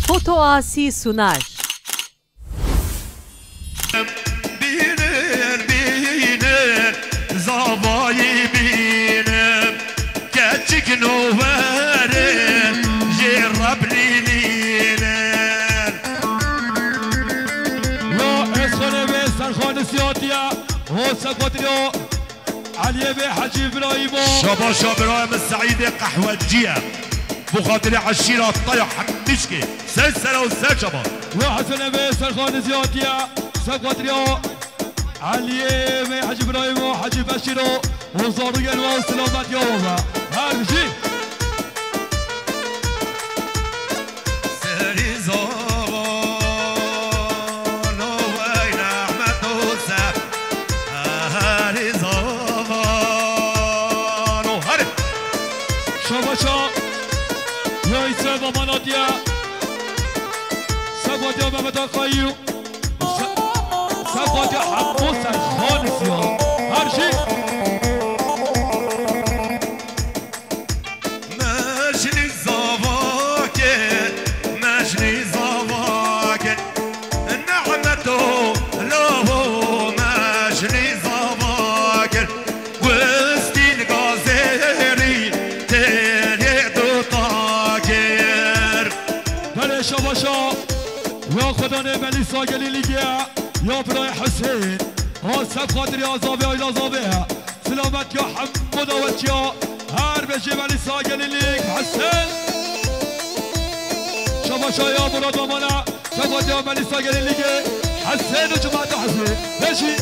Foto Asi sunar. Biner zavayı biner Geçik noverin Yerrablililer Ya eskhane ve serkhane siyatiye O sekvatrio علي بي حجي ابراهيم شبا ابراهيم السعيد قهوة جيه بخاطر عشيرة الطيح حمشكي سلسلة وسجبة وحسن بي سرخان زياتيا سكواتريو علي بي حجي ابراهيم وحجي بشيرو وصاروا قلوا سلامات يوما هرشي سري زوان وين احمد وسف هاري زوان وهري شباشا يا إسرائيل ومناتيا سكواتيو ممتا قايو سكواتيو حمو سرخان سيا هرشي ماشني زواكن ماشني زواكن نعمته له ماشني زواكن وستي الغازيري تريدو طاكر بله شباشا يا خدا نعملی ساگلی لیگه یا برای حسین ها سب خاطر یا زابه ایلا زابه سلامت یا حمد و یا هر بجی ولی ساگلی لیگ حسین شباشا یا مراد و مانا سب خاطر یا ولی ساگلی لیگه حسین و جماعت حسین بشی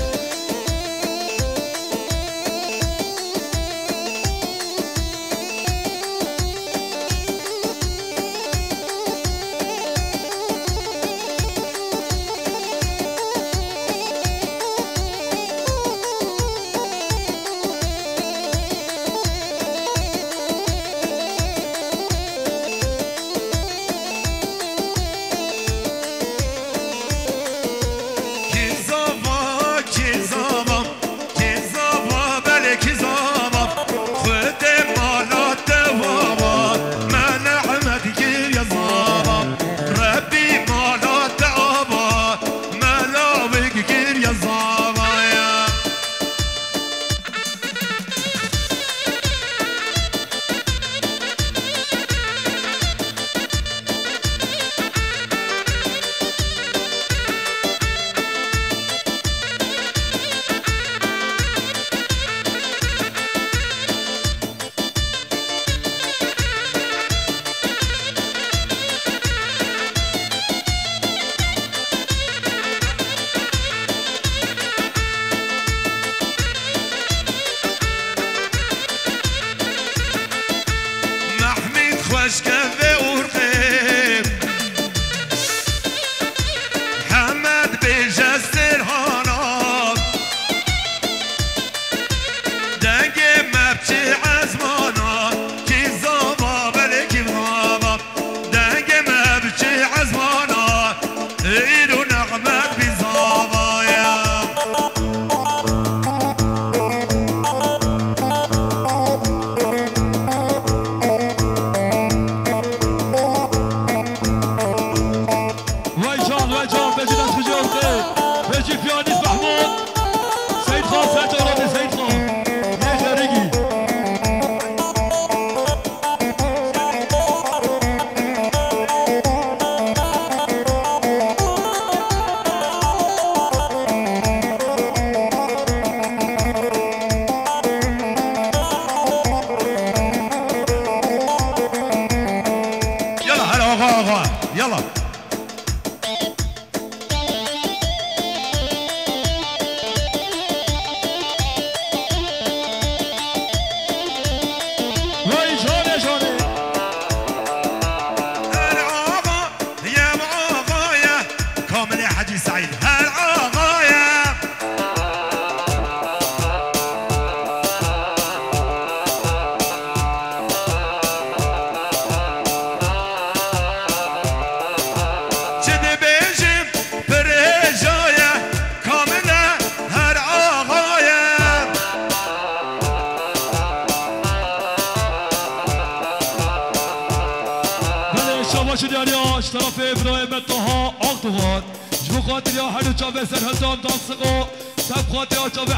شاباش دیاریاش طرف ابراهیم طه آقتوان جبو خاطر یا هر چاوه سرهزان دانسقو سب خاطر یا چاوه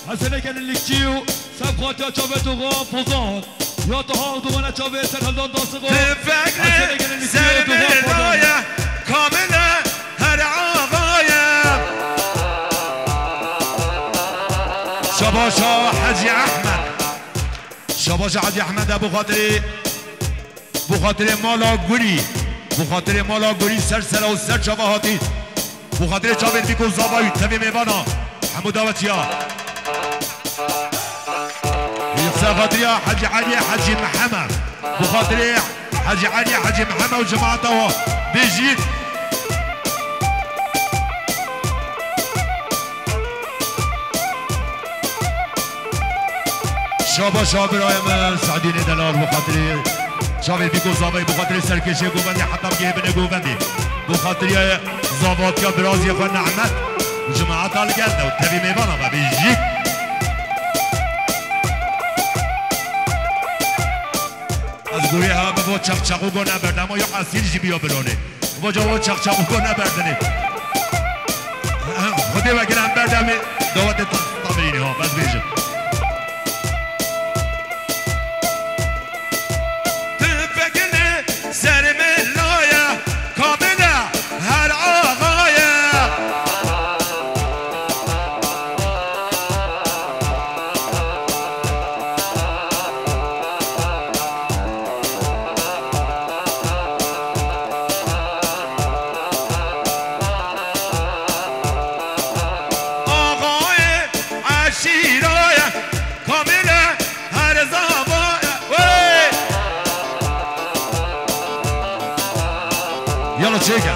حسنه گنلیکچیو سب خاطر یا چاوه دوغان فوزان یا طه آقتوان چاوه سرهزان دانسقو حسنه گنلیکچیو دوغان فوزان کامله هر آقایم شباشا حجی احمد شباشا حجی احمد بخاطر مالا گوری سر و سر چاواهاتی بخاطر چاویر بیکو زابایی تبی میوانا حمو داوتیا بخاطر حجی علی حجی محمد بخاطر حجی علی حجی محمد و جماعته بيجيت شابا برایم سعدین دلال بخاطر شاوی بیگو زاوی بخاطر سرکشی گووندی حتی بگه بینه گووندی بخاطر زاوات یا برازی خود نعمت و جماعت حال گرده و تبی میبانا و بيجيت از گوری ها با چقچقو گو نبردن ما یا اسیر جی بیا برانه با جا چقچقو گو نبردنه خودی وگرم بردم دعوت تامرینی ها بس بیجم تفکن سر ملایه کامله هر آقایه يلا تشيكا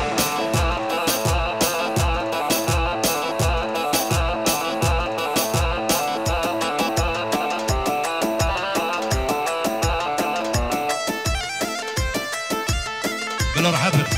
بلا رحب يلا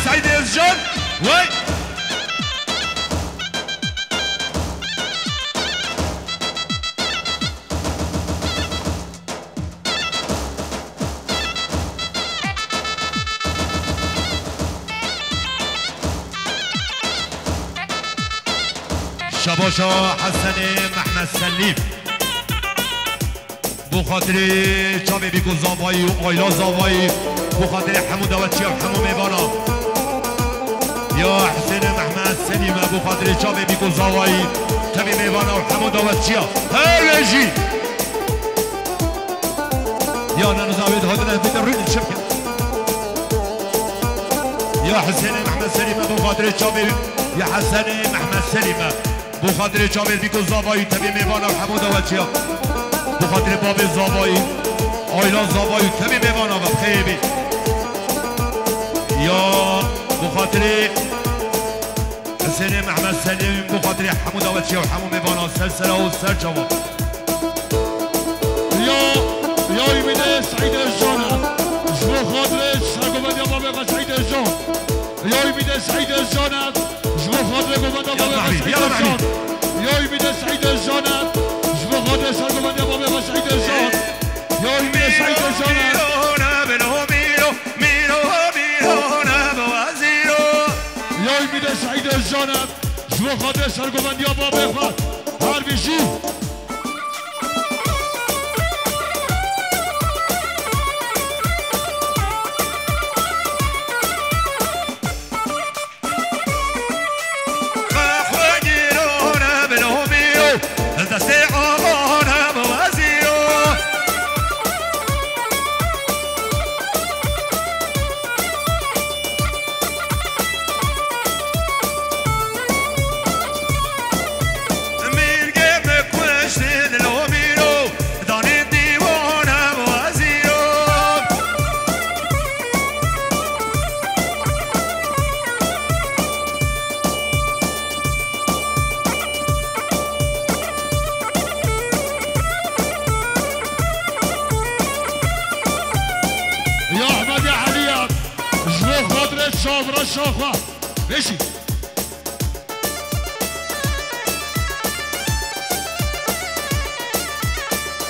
سعيد الجن وي شباشا حسن محمد سلیم بخاطر چاوی بیکو زاوایی و آیلا زاوایی بخاطر حمو داوتچی و حمو میوانا یا حسین محمد سلیم بخاطر چاوی بیکو زاوایی تبی میوانا و حمو داوتچی هرجی یا ننزاوید هادنا بیت روی الشبکه یا حسین محمد سلیم بخاطر چاوی یا حسن محمد سلیم بخاطر چاوی بیکو زاوایی تبی میوانا و حمو داوتچی بخاطر باب زاوایی آیلا زاوایی تبی میوانا و خیبی یا بخاطر حسین محمد سلیم بخاطر حمو داوتچی و حمو میوانا سلسله و سر جواب یا ایمیده سعید جانم جبو خاطر سرگوبند یا بابا سعید جان یا ایمیده سعید جانم جبو خاطر گوبند یا بابا سعید جان یا ایمیده سعید جانم جبو خاطر سرگوبند بخاطر سرگوبندی ها باب اخوات هر بیشی شاخ شاخ بشی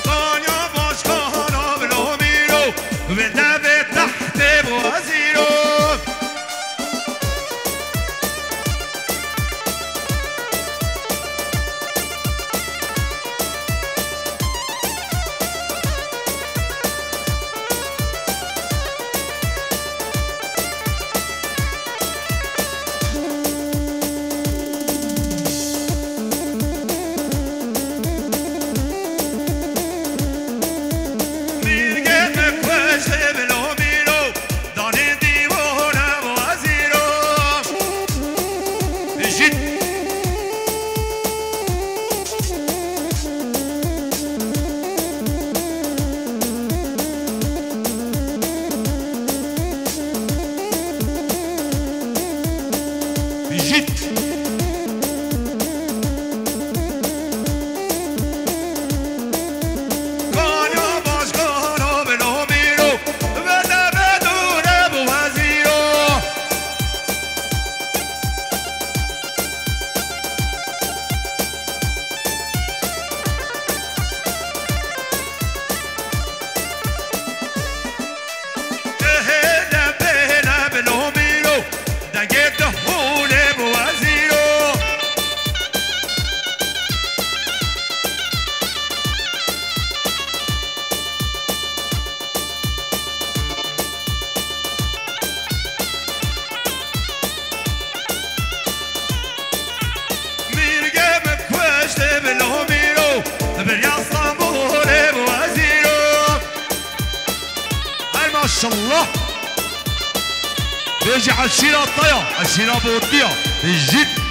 دنیا باشگاهانا بلو میرو به لب تحت بوزیرو ما شاء الله بيجي على الشيرة الطيا الشيرة بوطية الجد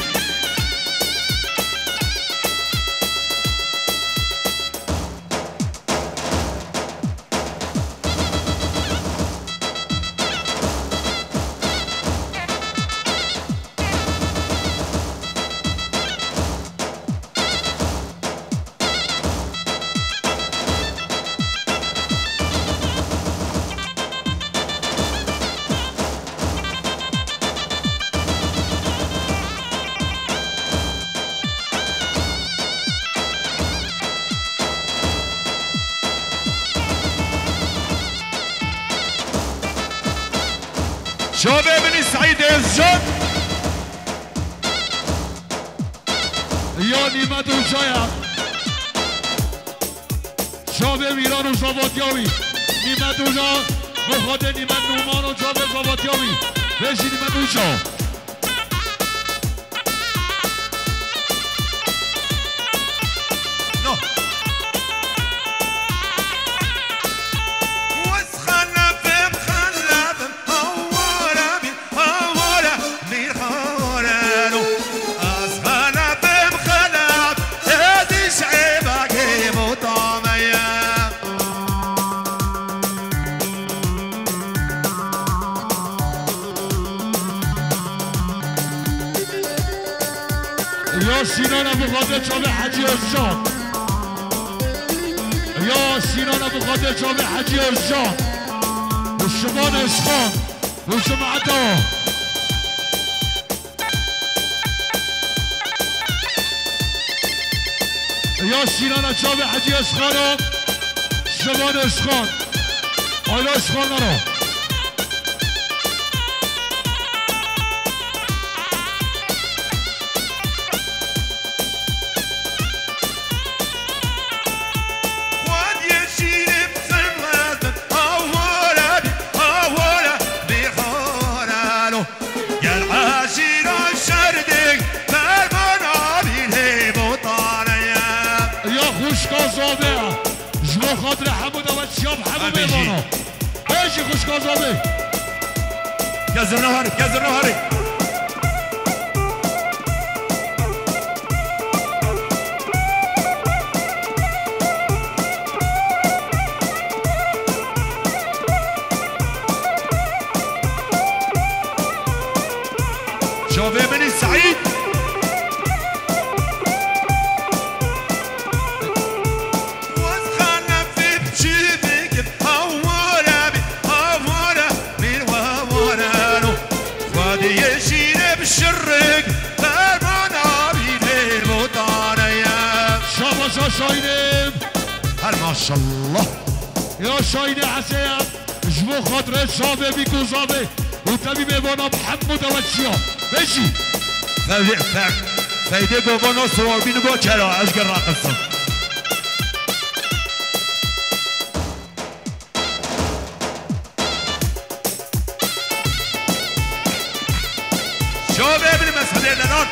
شباب بني سعيد الزجاج يا نيمت وشايا شباب ایران و زاواتیاوی نیمت وشا بخاطر نیمت نومان و شباب زاواتیاوی بشی نیمت وشا يا سينان ابو خاطر شاب حجي الشام يا سينان ابو خاطر شاب حجي الشام والشمان اشخان وجماعته يا سينان شاب حجي اشخان شمان اشخان آلا اشخان نرو آزابه جلو خاطر حمود اول شاب حمود میمانه بيجي خوش آزابه كزرنا هاري كزرنا هاري شوفي بني سعيد واسخنا في بجيبك هورا بي هورا من وورانو وادي يشيل بشرك فرمانا بيني بوطانيا شابا شايدم هل ما شاء الله يا شايد حسين جبو خاطر شابه بيكو زابه وتبي ميوانا محمود وشيا بيجي فايدة بونو صور بينو بو چرا اشگر راقصم شو ابن مسعود اعلانات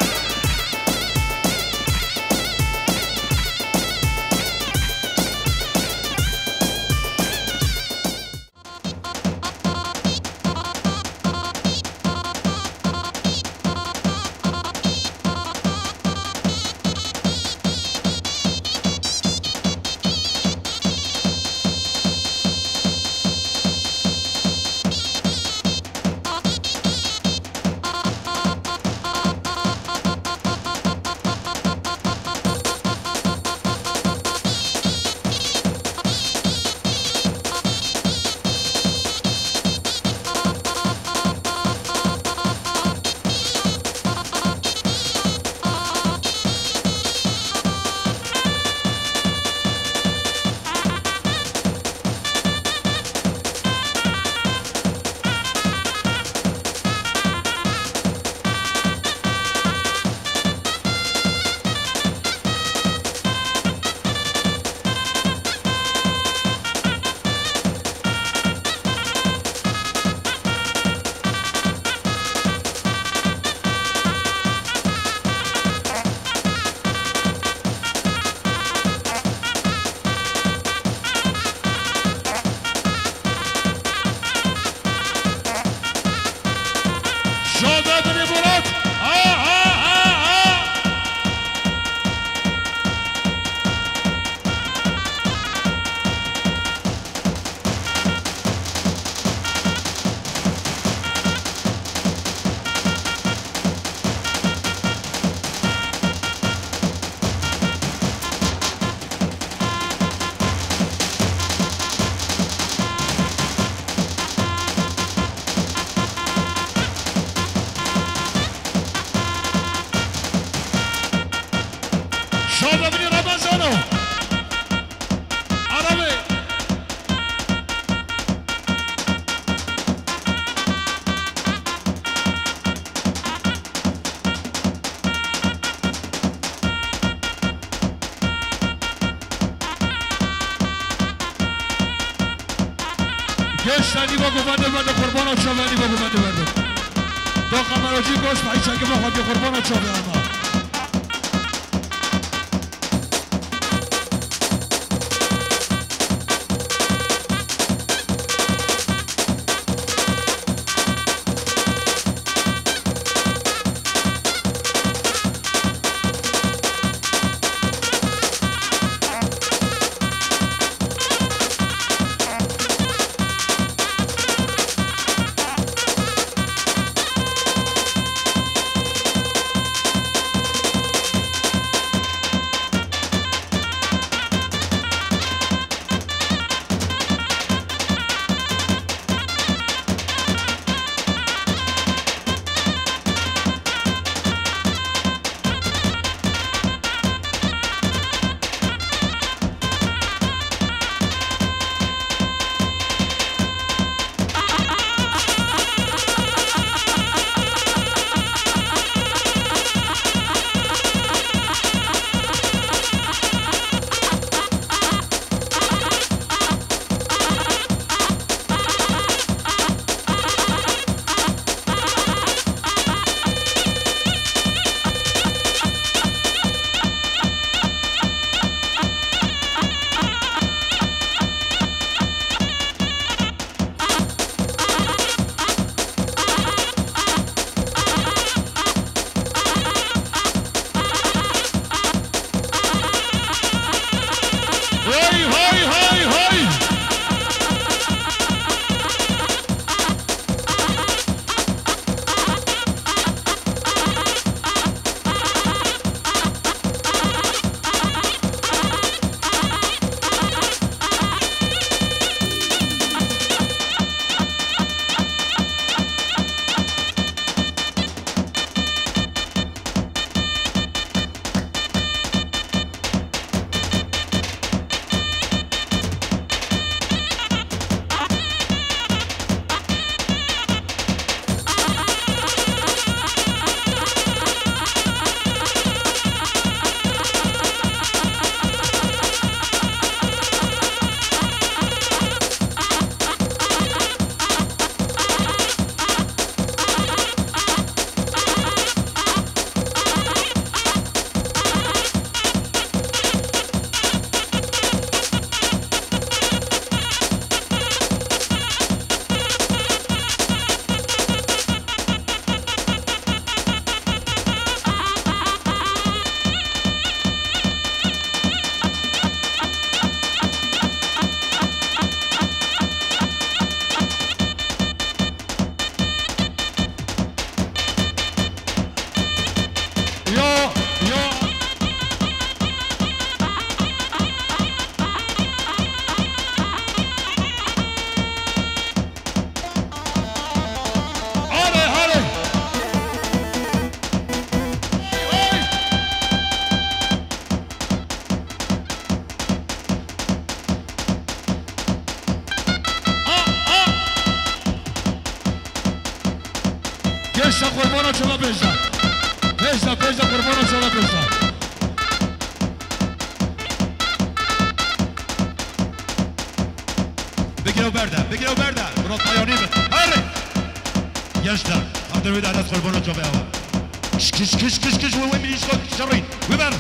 گشتنی با گوونده بنده قربان چاوانی با گوونده بنده دا قمراجی گوشت بایی چنگه با خواهد قربان چاوانی بيشتا قربانا شما بيشتا بيشتا قربانا شما بيشتا بگیرو برده برات پایانی بد هره گشتم هدر وید عدد قربانا شما بیاوا کش و میریش کن شرین ویبر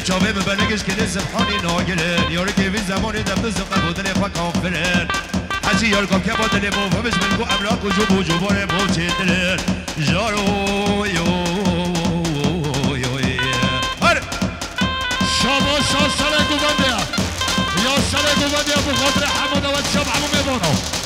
چاوه ببلگش که سبحانی ناگرن یاری که وی زمان دفت زقه بودن خواه کافرن حجی یار کام که با دل موفمش من گو املاک و جبو جبار موچه دلن جارو هر شما سال گوبنده یا سال گوبنده بخاطر حمد و شب عمو میبانو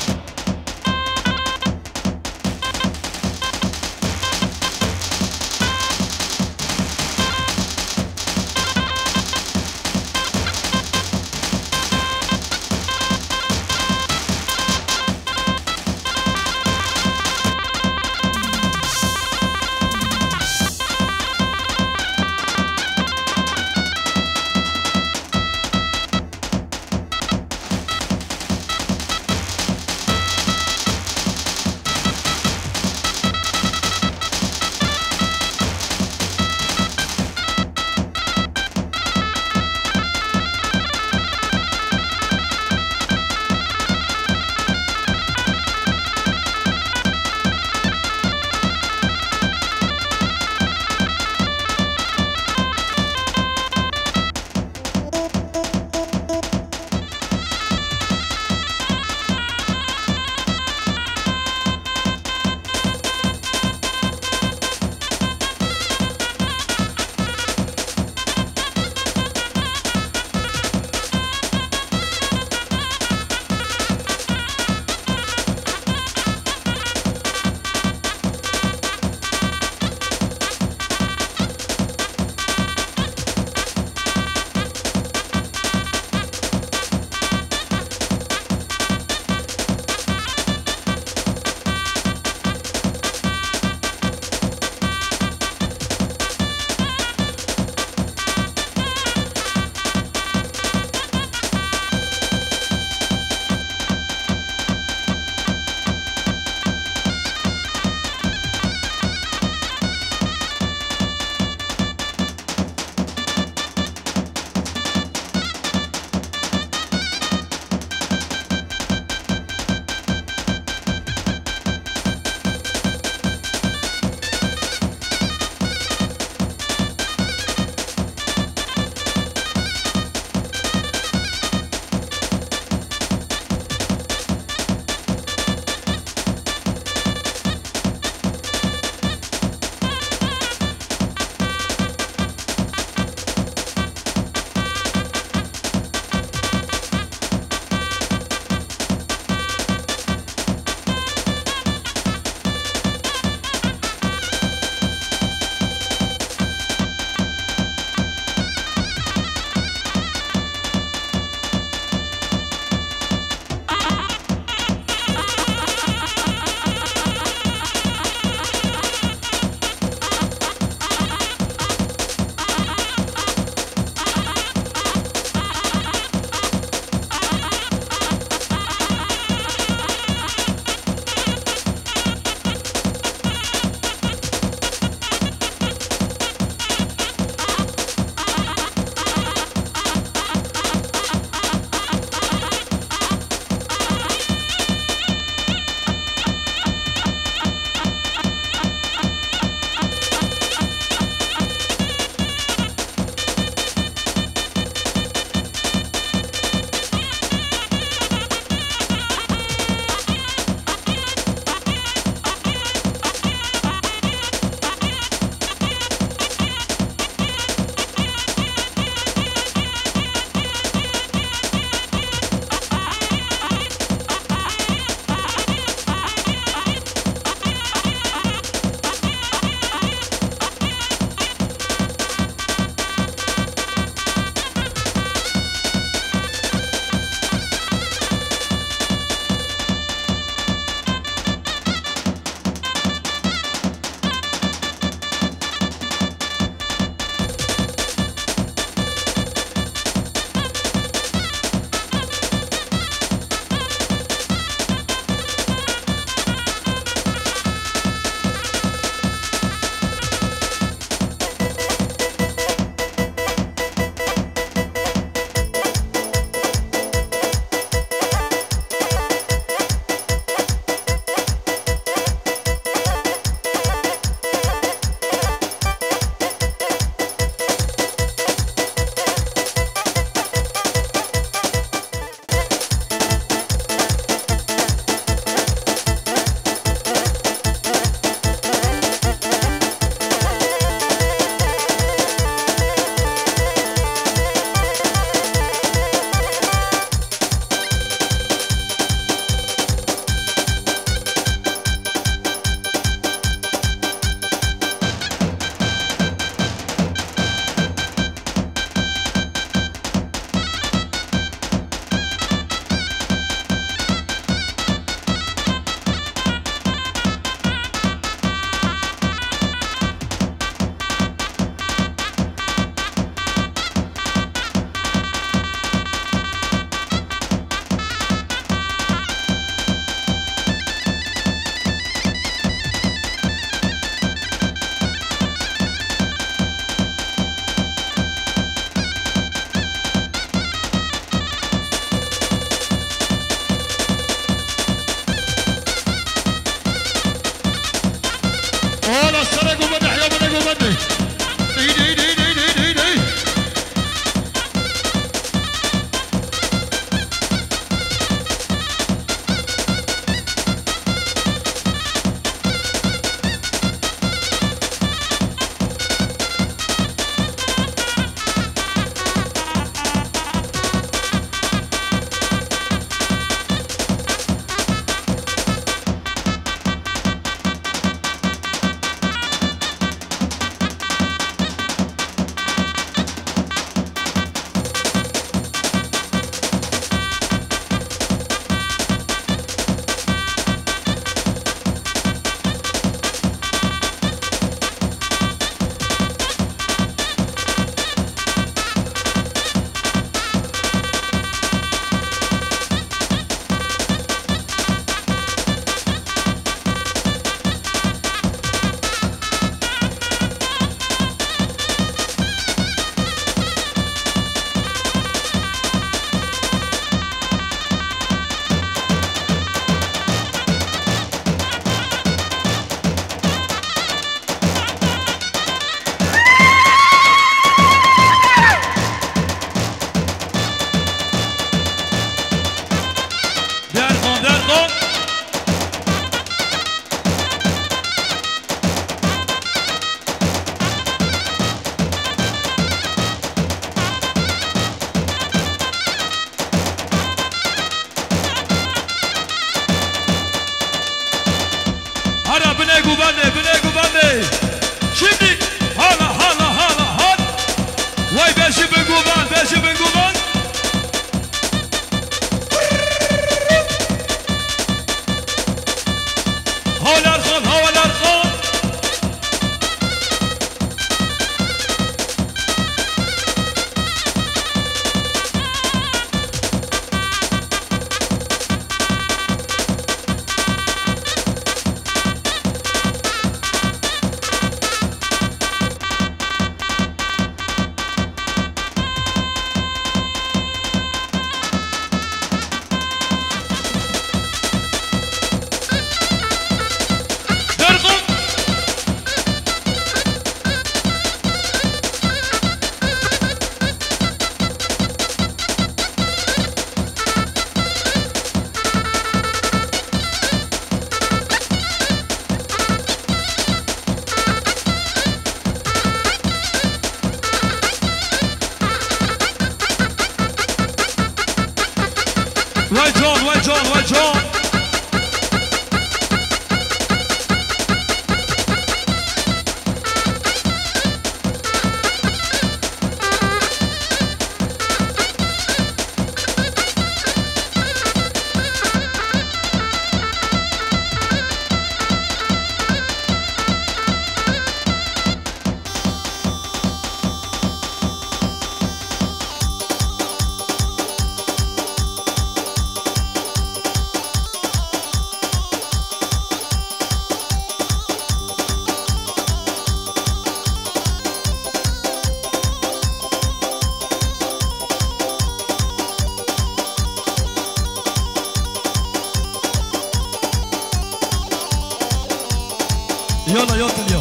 يلا يا تليا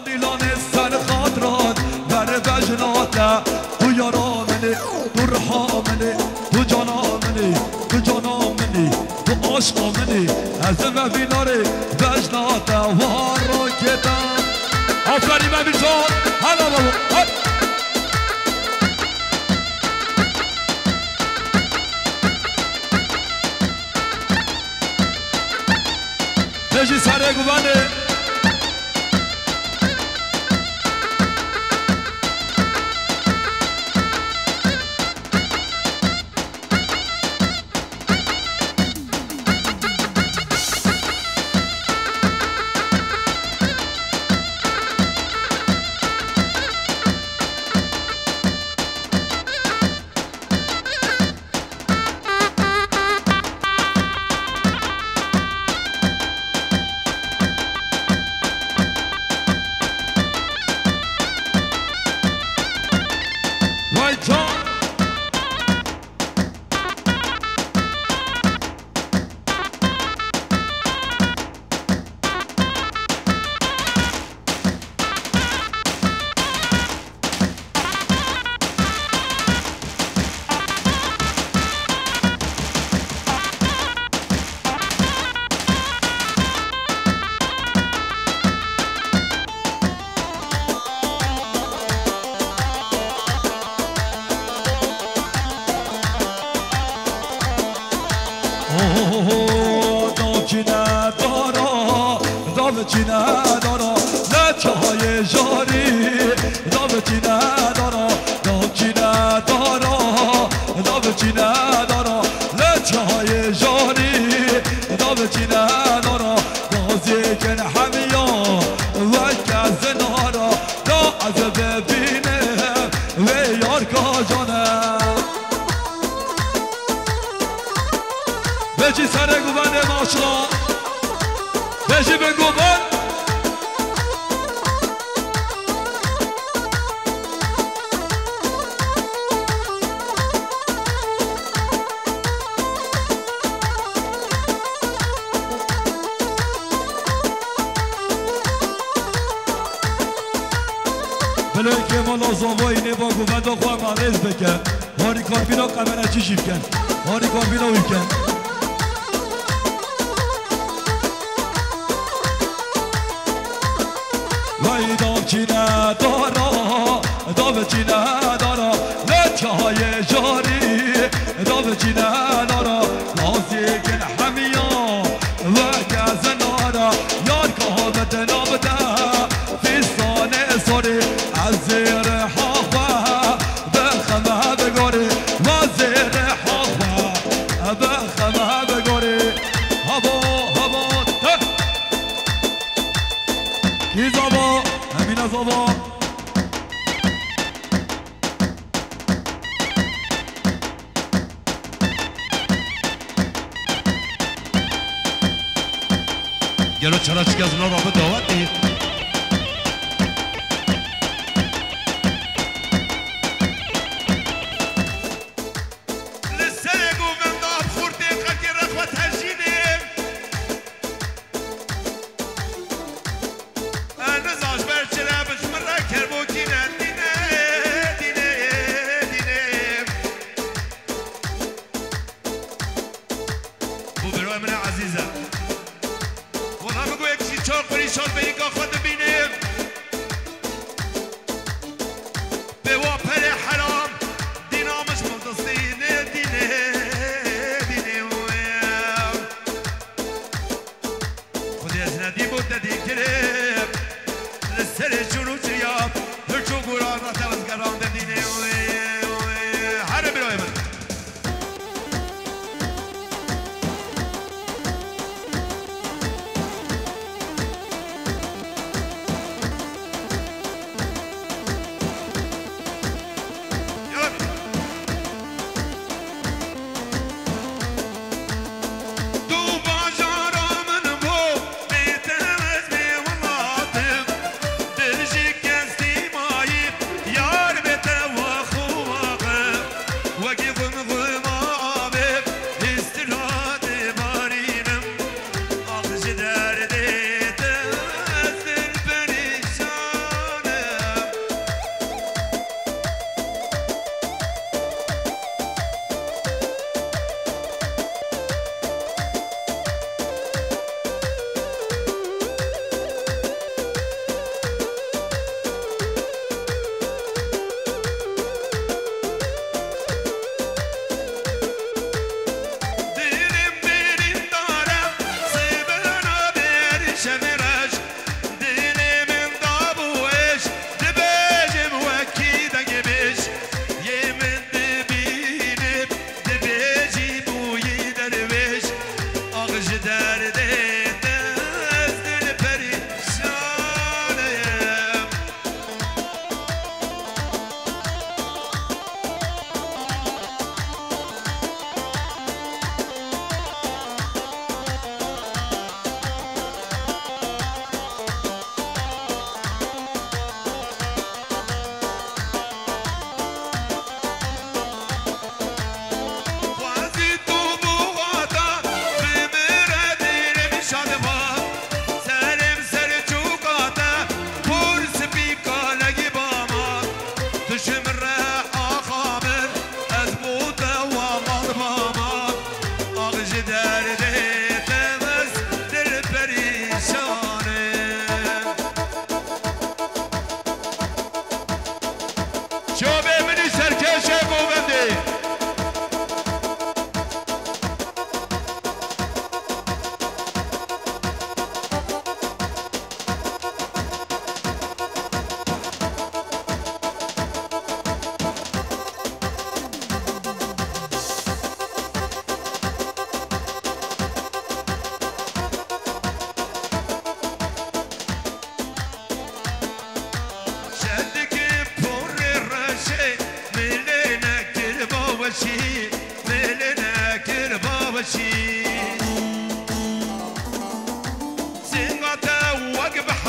میلان سر خاطرات بر بجنات تو یارا منی تو رها منی تو جانا منی تو جانا منی تو عشقا منی از مبیناره بجنات و راکتا آفرین مبین جان هلا بابا بجی سره گوانه داوچی ندارا لچه های جاری داوچی ندارا داوچی ندارا داوچی ندارا لچه های جاری داوچی ندارا گازی کن همیا و کز نارا دا از ببینه و یار کاجانه بچی سر گوبنه ماشلا بچی به گوبن بلوی که مالا زاوایی نبا گوبن دا خواه معرض بکن هاری کاربینا قمنه چی شیف کن هاری کاربینا ویکن وای داوچی ندارا داوچی ندارا لچه های جاری داوچی ندارا نازی کن همیا و گز نارا یار که حالت نابده فیستان ساری از زیر حاقه بخمه بگاری و زیر حاقه بخمه بگاری هوا کی زبا همین زبا گلو چرا چی از اونا را به دعوت دید شاد به یک آخواد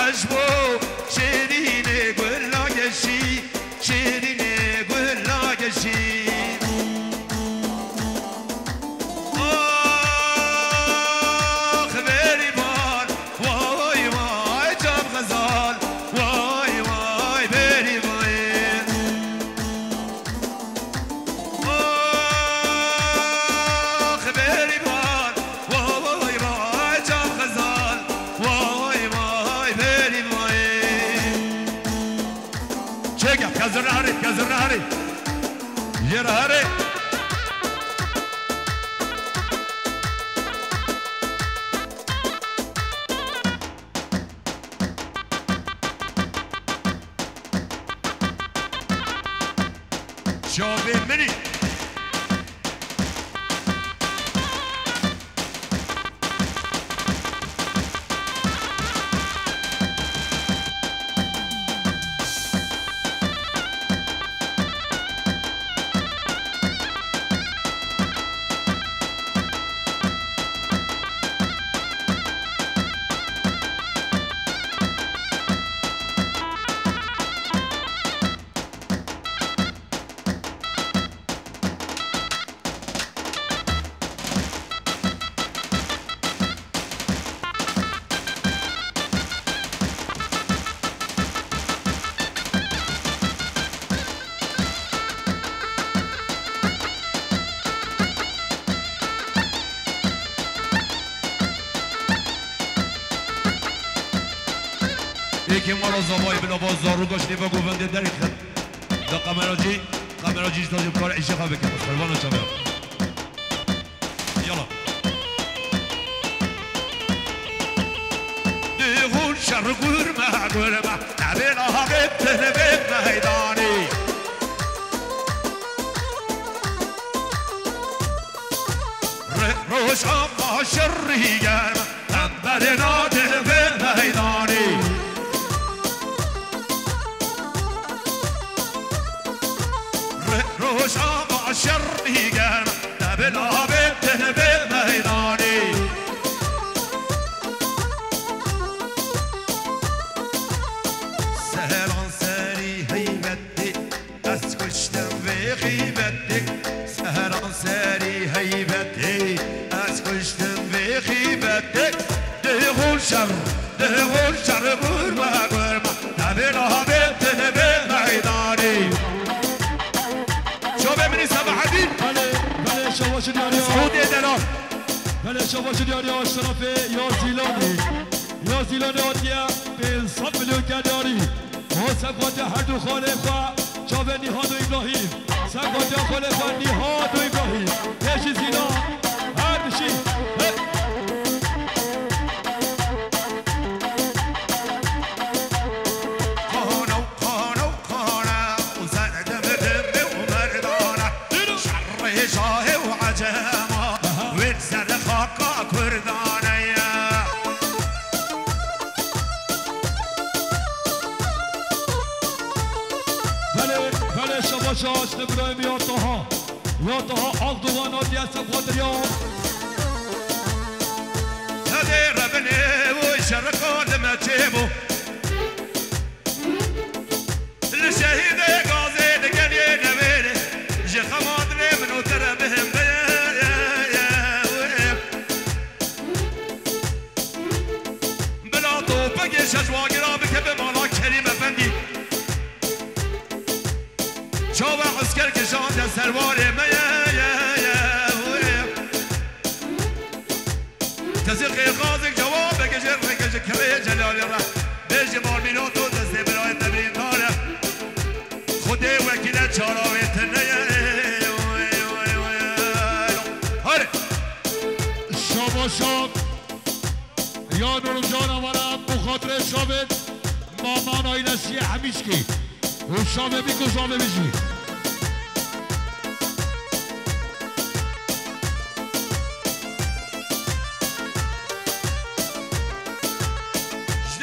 خشبو شیرینه گلاگشی شیرینه گلاگشی آخ بری بار وای وای جام غزال وای وای بری وای آخ بری بار وای وای جام غزال وای وای بری وای چگه کزراری یراره شابه منی یکی ما را زوای بلا باز دارو گشتی و گوونده در خد دا قمراجی تاجم کار عشق ها بکن قربان شما یلا دیغون شر گرمه نبیل ها بتنه به میدانی روش اما شری گرم تنبل ناده به میدانی روش آقا شری گرم دبل آبته به میدانی سهران سری هیبتی از کشتم به غیبتی سهران سری هیبتی از کشتم به غیبتی دیغون شر گرمه دبل آبته به میدانی شواش دیاری سعودی دلال بله شواش دیاری آشتراف یا زیلانی آتیه به 100 میلیون کردیاری ما سفقات هر دو خانه خواه چاوه نیهاد و ابراهیم سفقات خانه خواه نیهاد و ابراهیم پیشی زیلا هر بشی شاش ابراهیم یا طه عقدوان آدی از سفقات یا هدی ربنی و شرکات مچیبو لشهید غازی دگلی نبیره جخماد منو تربهم بلا تو بگی شجواگی را بکه مالا کریم افندی شاو عسكر كشان ده سرواري ما تزقي غازك جوابك جرك كري جلال الرح بيجي مارمينوتو دستي براي تبرين ناره خدي وكيلة شراويت هاري شابا شاب يا نور جان ورا بخاطر شابت مامان آيلة سيح هميشكي وشابه بيكو شابه بيجي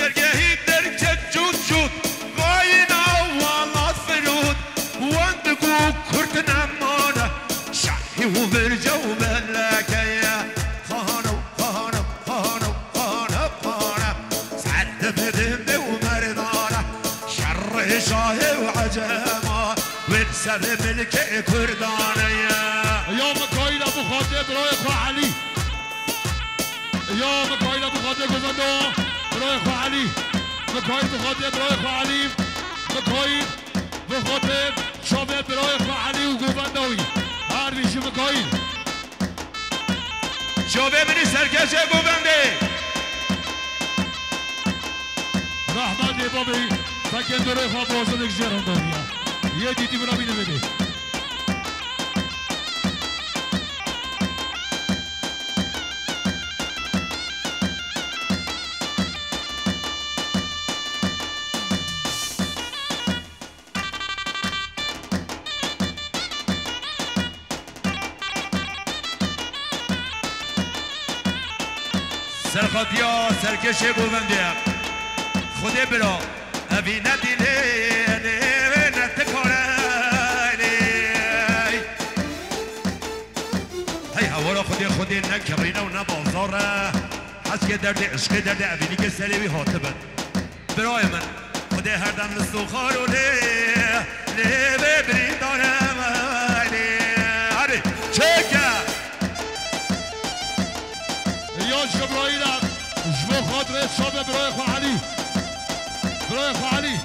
جدرگهی درکت جود غاينا والله فرود واندقو كرت نمانه شحي وبرجو ملاكيا خانو سعد بدم شاه وعجما والسر ملك كردانية يا مكايل ابو خاطر برای خواه علی یا مکایل بخاطر گذنده برای خواه علی مکایل بخاطر برای خواه علی مکایل بخاطر شابه برای خواه علی و گوبندوی هر بیشی مکایل شابه منی سرکش گوبنده رحمت بابی فکر برای خواه بازن اکزیر هم داریم یه دیدی بنا بینه بده سرخطیا سرکش گوبنده خود برا اوی ندیله نتکاره هی هوا خودی نکرینه و نبازاره حس که درد عشق درد اوینی که سلیوی حاطبه برای من خود هر دم نستوخار و لی ببری دارم هره چکه یا جبرائیل جبو خاطر شابه برای خواه علی برای خواه علی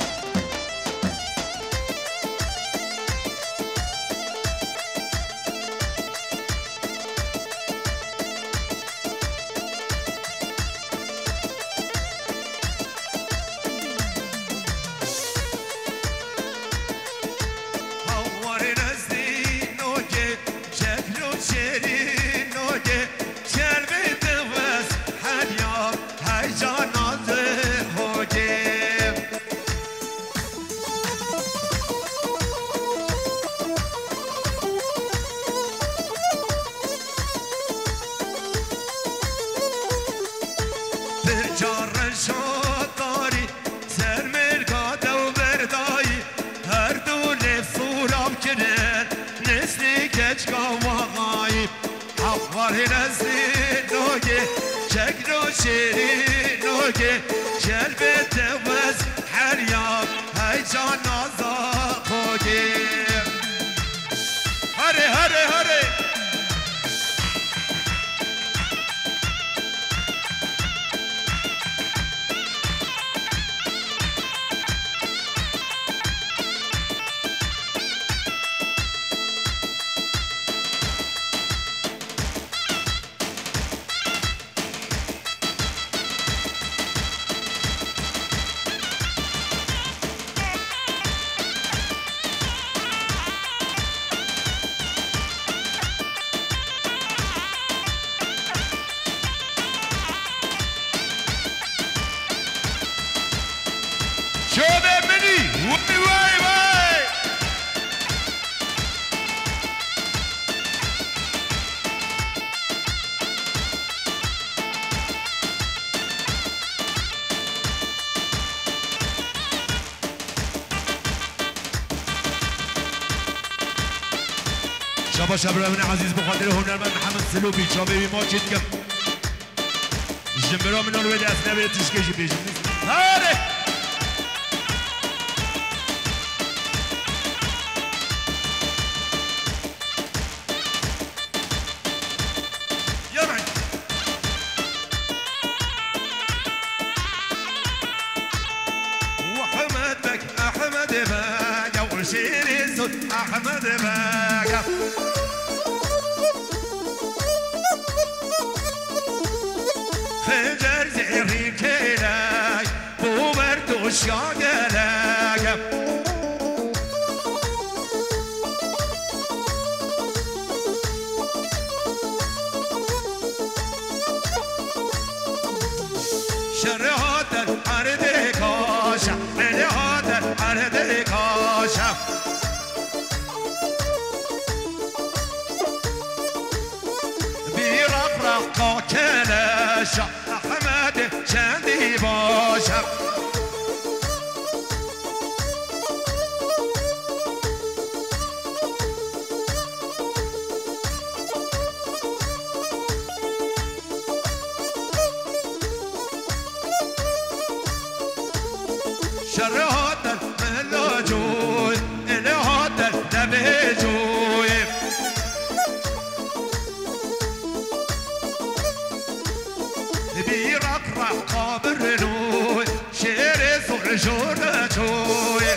شبا شبرمن عزیز بخاطر هنرمند محمد سلوبی شابه بی ما چید کم جنبرا من رو بده اصلا بده تشکشی بیشم هاره احمد بك خجر زيري كيلاي بو بردوش يا قلاي شرهات الارض كاشا ملهات الارض كاشا قاكلش احمد شندي باشا شرهات ولا جوي اللي هذا نبي جوي بيرقرق قابر نوي شيري صغر جورة جوي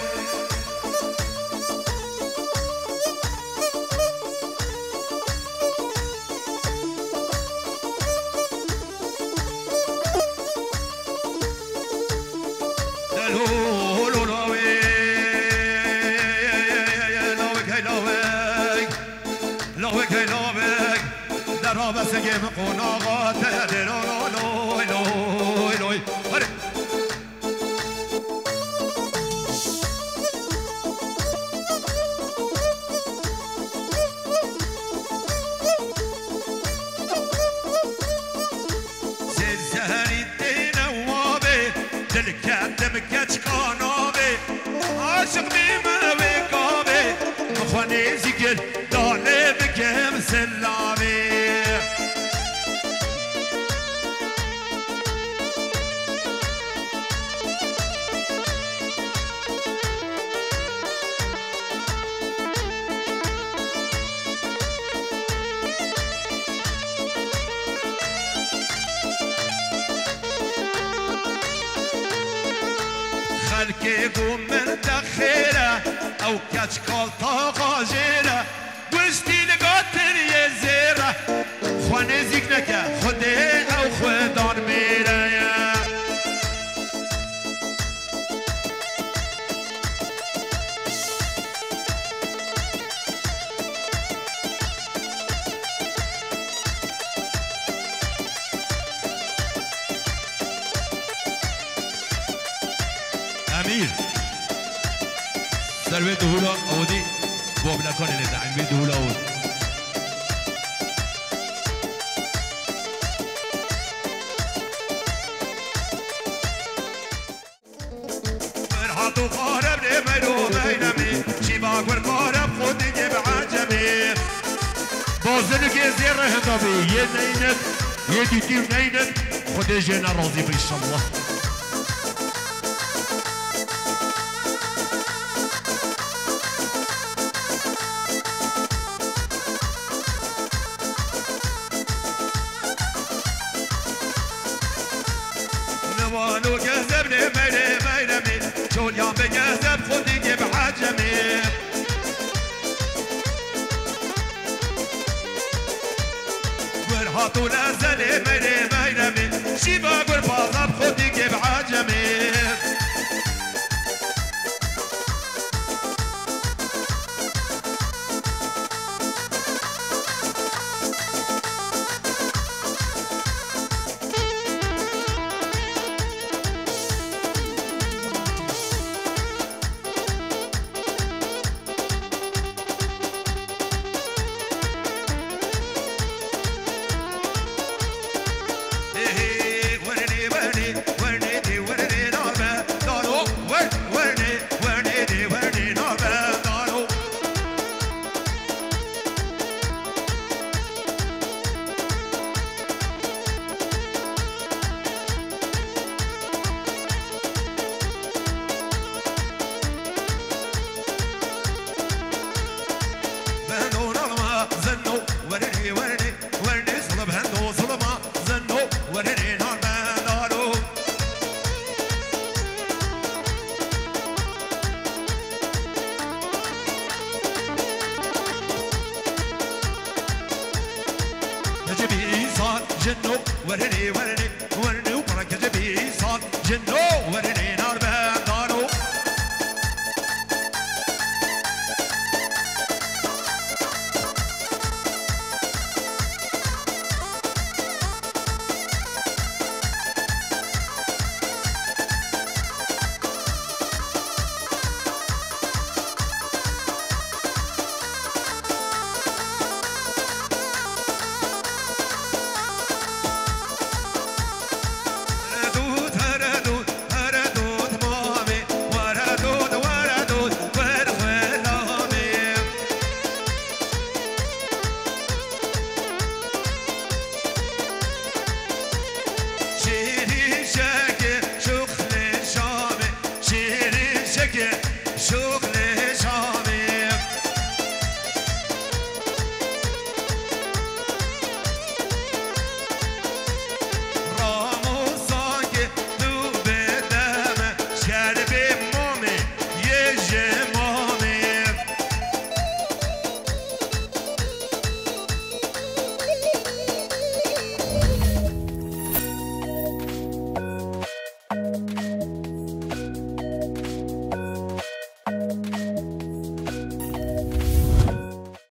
بس جيم قناغات لوي لوي لوي زهري تنوابي دلكات مكاتش قنابي عاشق بما وكابي مخواني زيكل طالب كم سلامي خلكي قوم من دخيلة أو كاتش قلطة غاجيلة وشتي لقاتل يزيرة خواني زيكنك خدي أو خدان ميرا يا أمير سروي دهولا أودي بوبلا كون اللي دعين بي دهولا أود مرحاتو قارب لميرو بينمي شباك والقارب خود يجيب عجمي بازلك يزير هضبي ينينك يديتي ونينك خود يجينا راضي بإن شاء الله نوانو جذبني ميلي ميلمي شول يوم بجذب خدي جيب حجمي ورهاتو نزلي ميلي ميلمي شيبا قرباطب خدي جيب حجمي جنو ورني ورني ورني وبركة جبي صاد جنو ورني